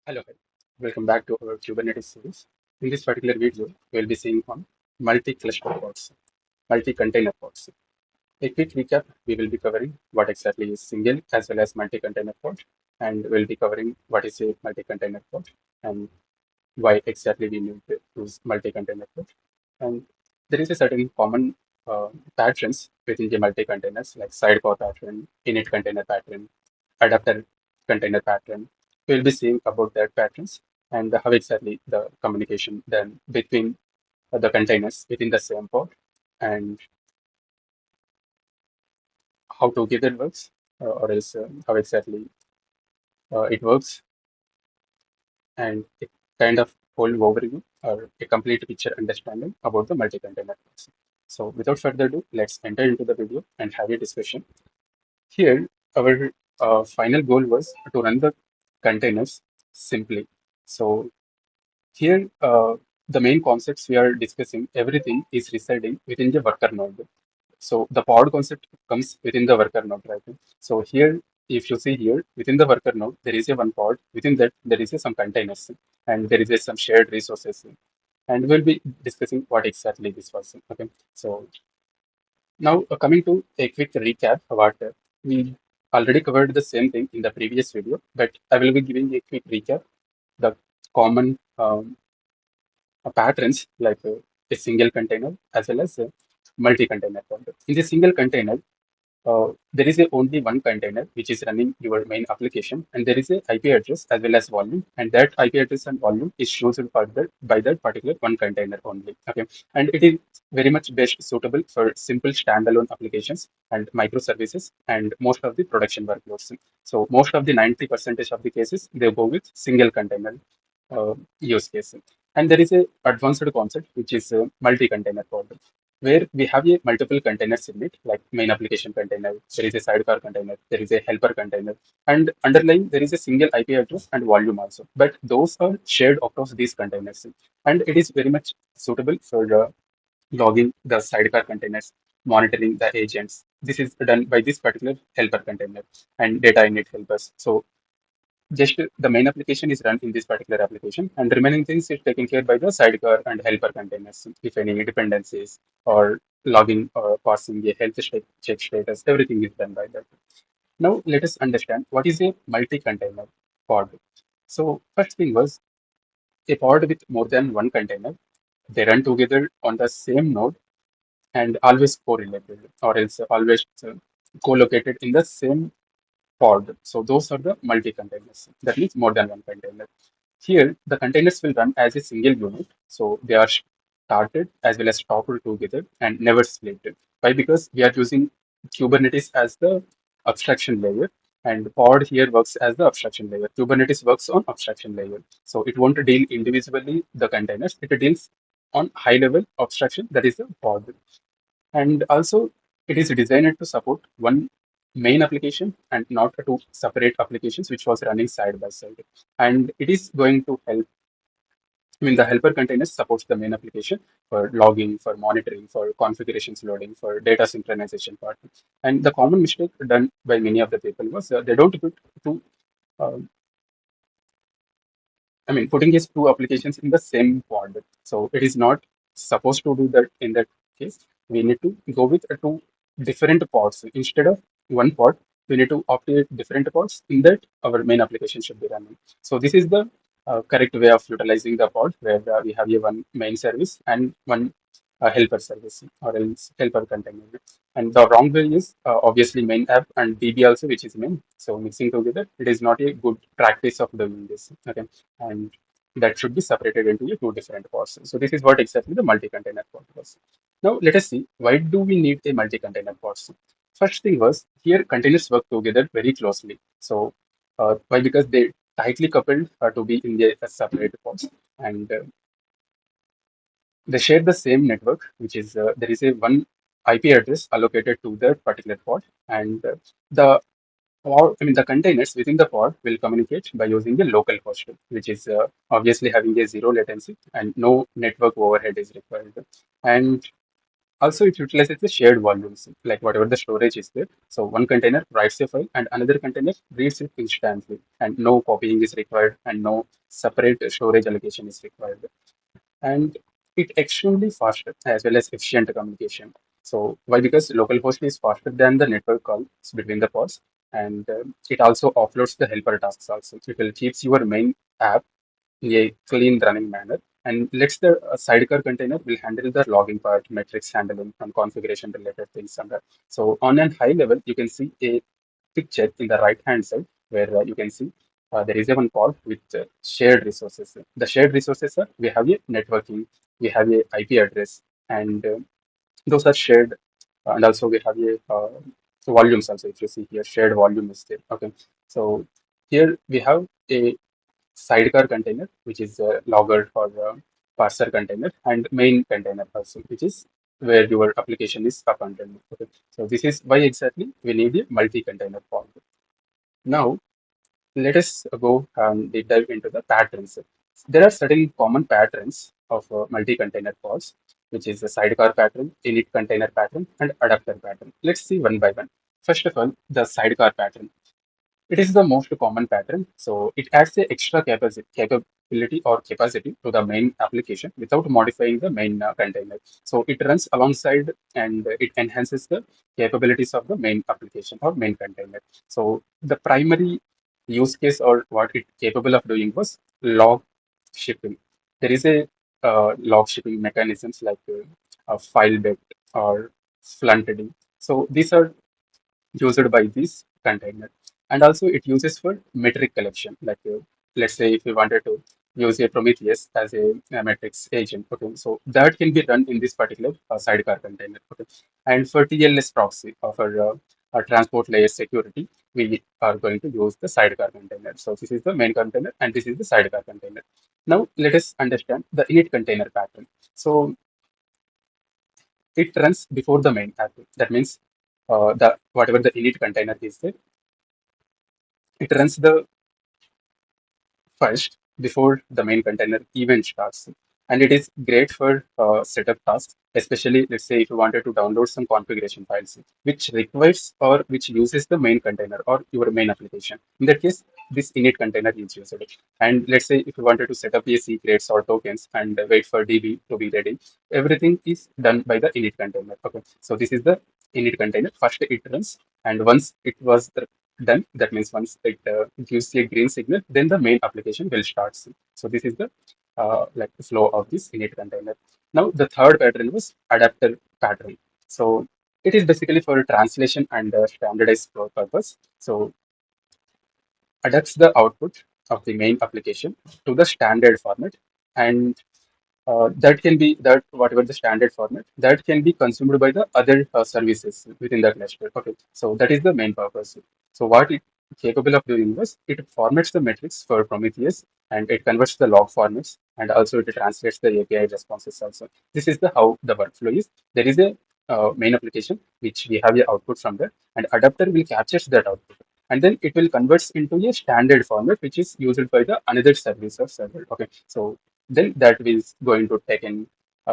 Hello, hi. Welcome back to our Kubernetes series. In this particular video, we'll be seeing on multi-cluster pods, multi-container pods. A quick recap, we will be covering what exactly is single as well as multi-container pod, and we'll be covering what is a multi-container pod and why exactly we need to use multi-container pod. And there is a certain common patterns within the multi-containers like sidecar pattern, init container pattern, adapter container pattern. We'll be seeing about that patterns and how exactly the communication then between the containers within the same pod and how together works or else how exactly it works and a kind of whole overview or a complete picture understanding about the multi-container pods. So without further ado, let's enter into the video and have a discussion. Here, our final goal was to run the containers simply. So here, the main concepts we are discussing, everything is residing within the worker node. So the pod concept comes within the worker node, right? So here, if you see here, within the worker node, there is a one pod. Within that, there is a some containers, and there is a some shared resources. And we'll be discussing what exactly this was. Okay. So now, coming to a quick recap, what we already covered the same thing in the previous video, but I will be giving a quick recap. The common patterns like a single container as well as a multi-container concept. In the single container, there is only one container which is running your main application, and there is a IP address as well as volume, and that IP address and volume is chosen for that by that particular one container only. Okay, and it is very much best suitable for simple standalone applications and microservices and most of the production workloads. So most of the 90% of the cases they go with single container use case. And there is a advanced concept which is multi-container code where we have a multiple containers in it, like main application container, there is a sidecar container, there is a helper container, and underlying there is a single IP address and volume also. But those are shared across these containers, and it is very much suitable for logging the sidecar containers, monitoring the agents. This is done by this particular helper container and data init helpers. So just the main application is run in this particular application, and the remaining things is taken care by the sidecar and helper containers. If any dependencies or logging or parsing a check status, everything is done by that. Now let us understand what is a multi-container pod. So first thing was a pod with more than one container. They run together on the same node and always correlated or else always co-located in the same pod. So those are the multi-containers. That means more than one container. Here, the containers will run as a single unit. So they are started as well as stopped together and never split. Why? Because we are using Kubernetes as the abstraction layer, and pod here works as the abstraction layer. Kubernetes works on abstraction layer. So it won't deal individually the containers. It deals on high level abstraction, that is the pod. And also, it is designed to support one main application and not two separate applications which was running side by side. And it is going to help. I mean, the helper container supports the main application for logging, for monitoring, for configurations loading, for data synchronization part. And the common mistake done by many of the people was they don't put two uh, putting these two applications in the same pod. So it is not supposed to do that in that case. We need to go with two different pods. Instead of one pod, we need to operate different pods in that our main application should be running. So this is the correct way of utilizing the pod where we have a one main service and one helper service or else helper container. And the wrong way is obviously main app and DB also, which is main. So mixing together, it is not a good practice of doing this. Okay, and that should be separated into two different pods. So this is what exactly the multi-container pod was. Now let us see why do we need a multi-container pod. First thing was here containers work together very closely. So why? Because they tightly coupled to be in the separate pods, and they share the same network, which is there is a one IP address allocated to that particular pod, and the or the containers within the pod will communicate by using a local host, which is obviously having a zero latency and no network overhead is required. And Also, it utilizes the shared volumes, like whatever the storage is there. So one container writes a file and another container reads it instantly, and no copying is required and no separate storage allocation is required. And it extremely faster as well as efficient communication. So why? Because localhost is faster than the network calls between the pods, and it also offloads the helper tasks. Also, it will keeps your main app in a clean running manner, and let's the sidecar container will handle the logging part, metrics handling, and configuration related things. And so on a high level, you can see a picture in the right hand side where you can see there is a one pod with shared resources. The shared resources are we have a networking, we have a IP address, and those are shared. And also we have a volumes also. If you see here, shared volume is there. Okay, so here we have a sidecar container, which is a logger or parser container, and main container also, which is where your application is up and running. Okay, so this is why exactly we need a multi-container pod. Now, let us go and deep dive into the patterns. There are certain common patterns of multi-container pods, which is the sidecar pattern, init container pattern, and adapter pattern. Let's see one by one. First of all, the sidecar pattern. It is the most common pattern. So it adds the extra capability or capacity to the main application without modifying the main container. So it runs alongside and it enhances the capabilities of the main application or main container. So the primary use case or what it capable of doing was log shipping. There is a log shipping mechanisms like a file bed or flooding. So these are used by this container, and also it uses for metric collection, like let's say if you wanted to use a Prometheus as a metrics agent. Okay, so that can be run in this particular sidecar container. Okay, and for TLS proxy or for transport layer security, we are going to use the sidecar container. So this is the main container and this is the sidecar container. Now let us understand the init container pattern. So it runs before the main app. That means the whatever the init container is there, it runs the first before the main container even starts. And it is great for setup tasks, especially let's say if you wanted to download some configuration files, which requires or which uses the main container or your main application. In that case, this init container is used. And let's say if you wanted to set up a secrets or tokens and wait for DB to be ready, everything is done by the init container. Okay, so this is the init container. First it runs, and once it was done, that means once it gives a green signal, then the main application will start. So this is the like the flow of this init container. Now the third pattern was adapter pattern. So it is basically for translation and standardized flow purpose. So adapts the output of the main application to the standard format, and that can be that whatever the standard format that can be consumed by the other services within the cluster. Okay, so that is the main purpose. So what it capable of doing was it formats the metrics for Prometheus and it converts the log formats, and also it translates the API responses also. This is the how the workflow is. There is a main application which we have a output from there, and adapter will captures that output, and then it will converts into a standard format which is used by the another service or server. Okay, so then that is going to take in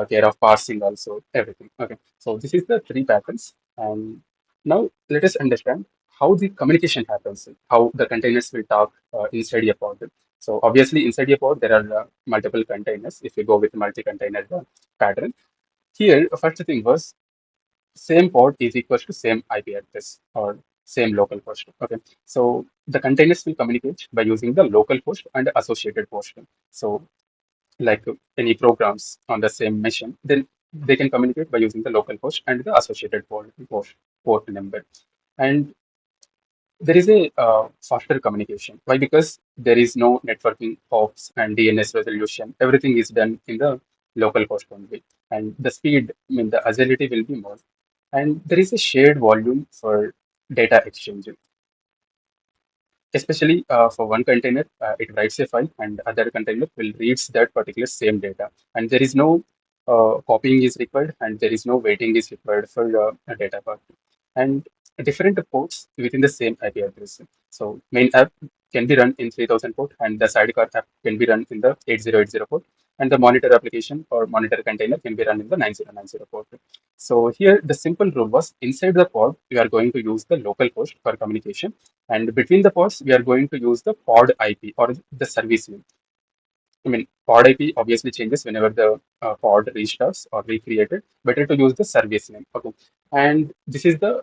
care of parsing also everything. Okay, so this is the three patterns, and now let us understand how the communication happens, how the containers will talk inside a pod. So obviously inside a pod there are multiple containers. If you go with multi-container pattern, here first thing was same pod is equals to same IP address or same local host. Okay, so the containers will communicate by using the local host and associated host. So like any programs on the same machine, then they can communicate by using the local host and the associated port number. And there is a faster communication. Why? Because there is no networking hops and DNS resolution. Everything is done in the local host only. And the speed, I mean, the agility will be more. And there is a shared volume for data exchange, especially for one container, it writes a file and other container will reads that particular same data. And there is no copying is required and there is no waiting is required for a data part. And different ports within the same IP address. So main app can be run in 3000 port, and the sidecar app can be run in the 8080 port, and the monitor application or monitor container can be run in the 9090 port. So here the simple rule was inside the pod we are going to use the local host for communication, and between the pods we are going to use the pod IP or the service name. I mean, pod IP obviously changes whenever the pod restarts or recreated. Better to use the service name. Okay, and this is the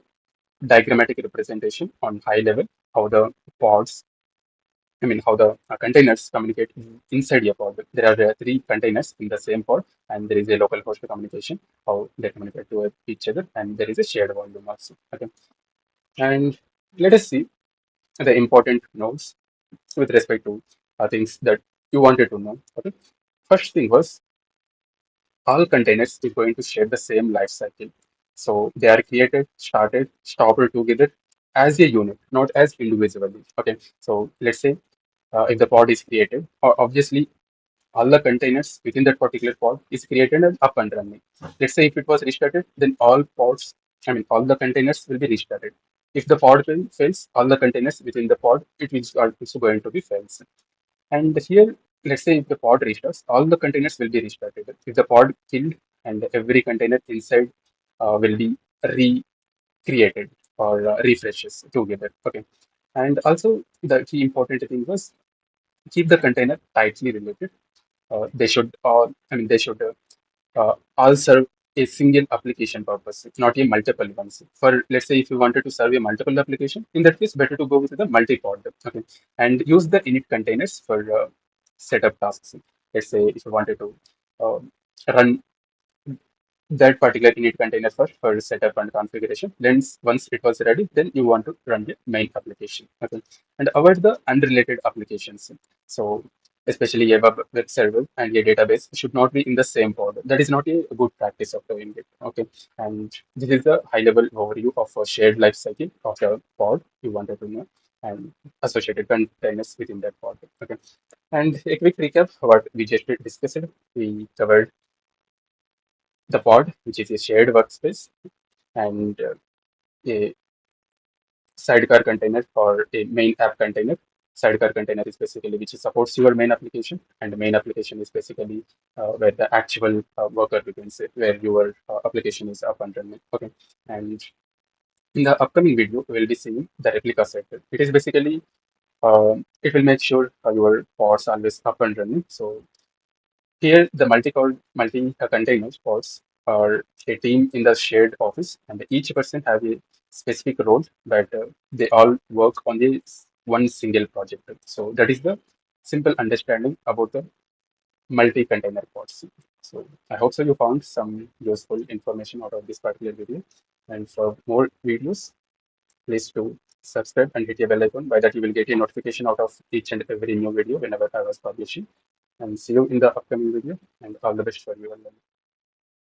diagrammatic representation on high level how the pods, I mean, how the containers communicate inside your pod. There are three containers in the same pod, and there is a local host communication how they communicate to each other, and there is a shared volume also. Okay, and let us see the important nodes with respect to things that you wanted to know. Okay, first thing was all containers is going to share the same life cycle. So they are created, started, stopped together as a unit, not as individually. Okay. So let's say if the pod is created, obviously all the containers within that particular pod is created and up and running. Let's say if it was restarted, then all pods, I mean all the containers will be restarted. If the pod fails, all the containers within the pod, it is also going to be fails. And here, let's say if the pod restarts, all the containers will be restarted. If the pod killed, and every container inside will be recreated or refreshes together. Okay. And also the key important thing was keep the container tightly related. They should all, I mean, they should all serve a single application purpose, not a multiple ones. For let's say if you wanted to serve a multiple application, in that case, better to go with the multi-pod. Okay, and use the init containers for setup tasks. Let's say if you wanted to uh, run that particular init container first for setup and configuration. Then once it was ready, then you want to run the main application. Okay, and avoid the unrelated applications. So especially a web server and a database should not be in the same pod. That is not a good practice of doing it. Okay, and this is the high level overview of a shared life cycle of a pod you wanted to know and associated containers within that pod. Okay, and a quick recap what we just discussed. We covered the pod, which is a shared workspace, and a sidecar container or a main app container. Sidecar container is basically which supports your main application, and the main application is basically where the actual worker begins, where your application is up and running. Okay, and in the upcoming video, we will be seeing the replica set. It is basically it will make sure your pods always up and running. So here, the multi-container pods are a team in the shared office, and each person have a specific role that they all work on the one single project. So that is the simple understanding about the multi-container pods. So I hope so you found some useful information out of this particular video. And for more videos, please do subscribe and hit your bell icon. By that, you will get a notification out of each and every new video whenever I was publishing. And see you in the upcoming video. And all the best for you all.